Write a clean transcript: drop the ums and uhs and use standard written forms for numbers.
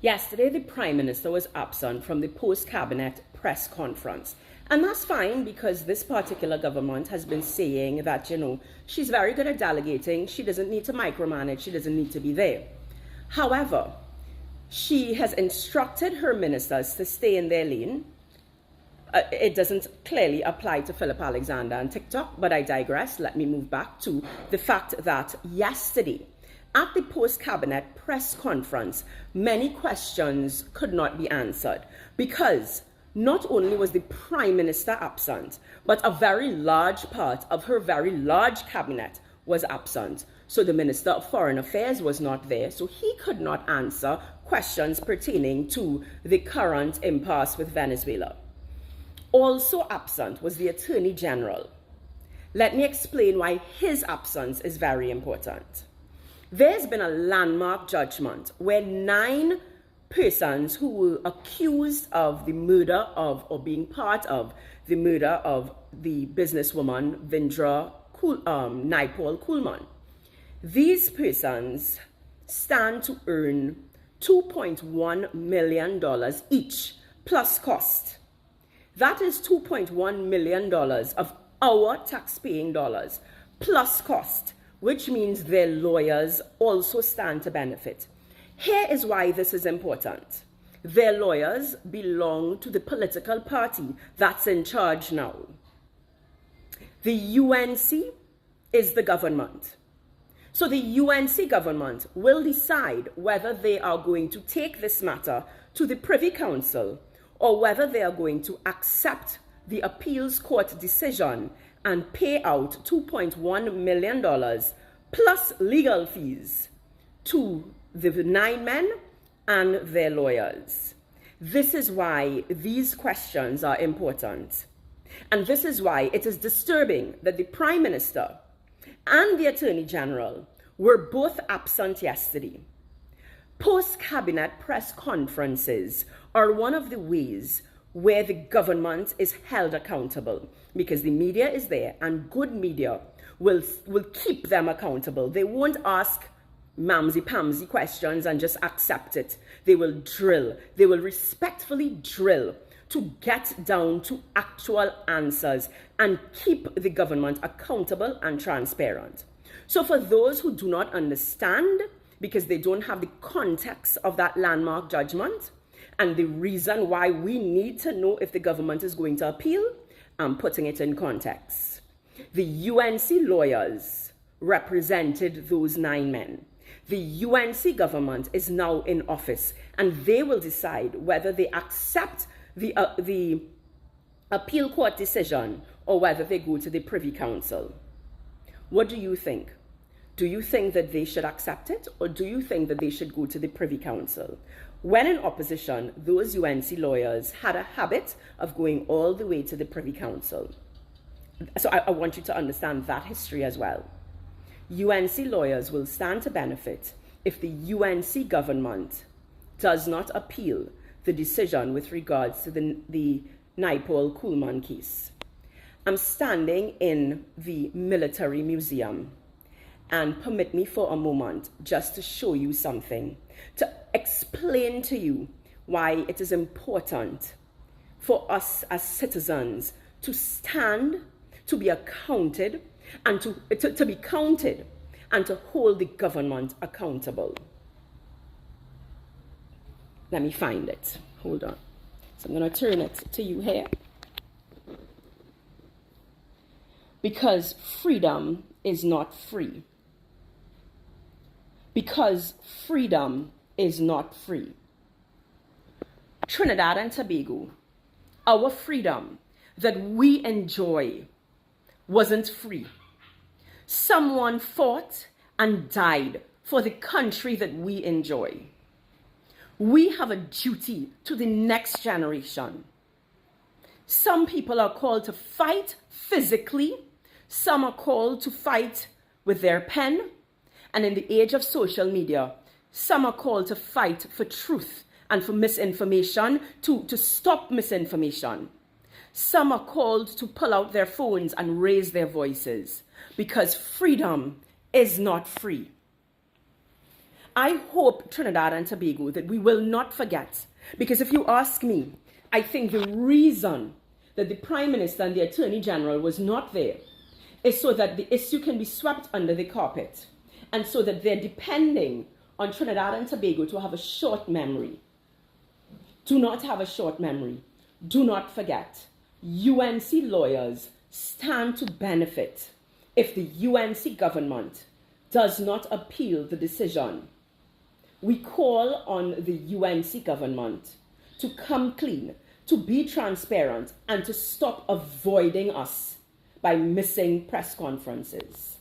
Yesterday, the Prime Minister was absent from the post-cabinet press conference. And that's fine because this particular government has been saying that, she's very good at delegating. She doesn't need to micromanage. She doesn't need to be there. However, she has instructed her ministers to stay in their lane. It doesn't clearly apply to Philip Alexander and TikTok, but I digress. Let me move back to the fact that yesterday, at the post-cabinet press conference, many questions could not be answered because not only was the Prime Minister absent, but a very large part of her very large cabinet was absent. So the Minister of Foreign Affairs was not there, so he could not answer questions pertaining to the current impasse with Venezuela. Also absent was the Attorney General. Let me explain why his absence is very important. There's been a landmark judgment where 9 persons who were accused of the murder of, or being part of the murder of the businesswoman Naipaul-Coolman. These persons stand to earn $2.1 million each plus cost. That is $2.1 million of our tax-paying dollars plus cost, which means their lawyers also stand to benefit. Here is why this is important. Their lawyers belong to the political party that's in charge now. The UNC is the government. So the UNC government will decide whether they are going to take this matter to the Privy Council or whether they are going to accept the appeals court decision and pay out $2.1 million plus legal fees to the 9 men and their lawyers. This is why these questions are important. And this is why it is disturbing that the Prime Minister and the Attorney General were both absent yesterday. Post-cabinet press conferences are one of the ways where the government is held accountable because the media is there and good media will keep them accountable. They won't ask mamsy-pamsy questions and just accept it. They will drill. They will respectfully drill to get down to actual answers and keep the government accountable and transparent. So for those who do not understand, because they don't have the context of that landmark judgment and the reason why we need to know if the government is going to appeal, I'm putting it in context. The UNC lawyers represented those 9 men. The UNC government is now in office and they will decide whether they accept the appeal court decision or whether they go to the Privy Council. What do you think? Do you think that they should accept it or do you think that they should go to the Privy Council? When in opposition, those UNC lawyers had a habit of going all the way to the Privy Council. So I want you to understand that history as well. UNC lawyers will stand to benefit if the UNC government does not appeal the decision with regards to the Naipaul-Coolman case. I'm standing in the military museum, and permit me for a moment just to show you something, to explain to you why it is important for us as citizens to stand, to be accounted, and to be counted, and to hold the government accountable. Let me find it. Hold on. So I'm going to turn it to you here. Because freedom is not free. Because freedom is not free. Trinidad and Tobago, our freedom that we enjoy wasn't free. Someone fought and died for the country that we enjoy. We have a duty to the next generation. Some people are called to fight physically. Some are called to fight with their pen. And in the age of social media, some are called to fight for truth and for misinformation, to stop misinformation. Some are called to pull out their phones and raise their voices because freedom is not free. I hope, Trinidad and Tobago, that we will not forget. Because if you ask me, I think the reason that the Prime Minister and the Attorney General was not there is so that the issue can be swept under the carpet, and so that they're depending on Trinidad and Tobago to have a short memory. Do not have a short memory. Do not forget. UNC lawyers stand to benefit if the UNC government does not appeal the decision. We call on the UNC government to come clean, to be transparent, and to stop avoiding us by missing press conferences.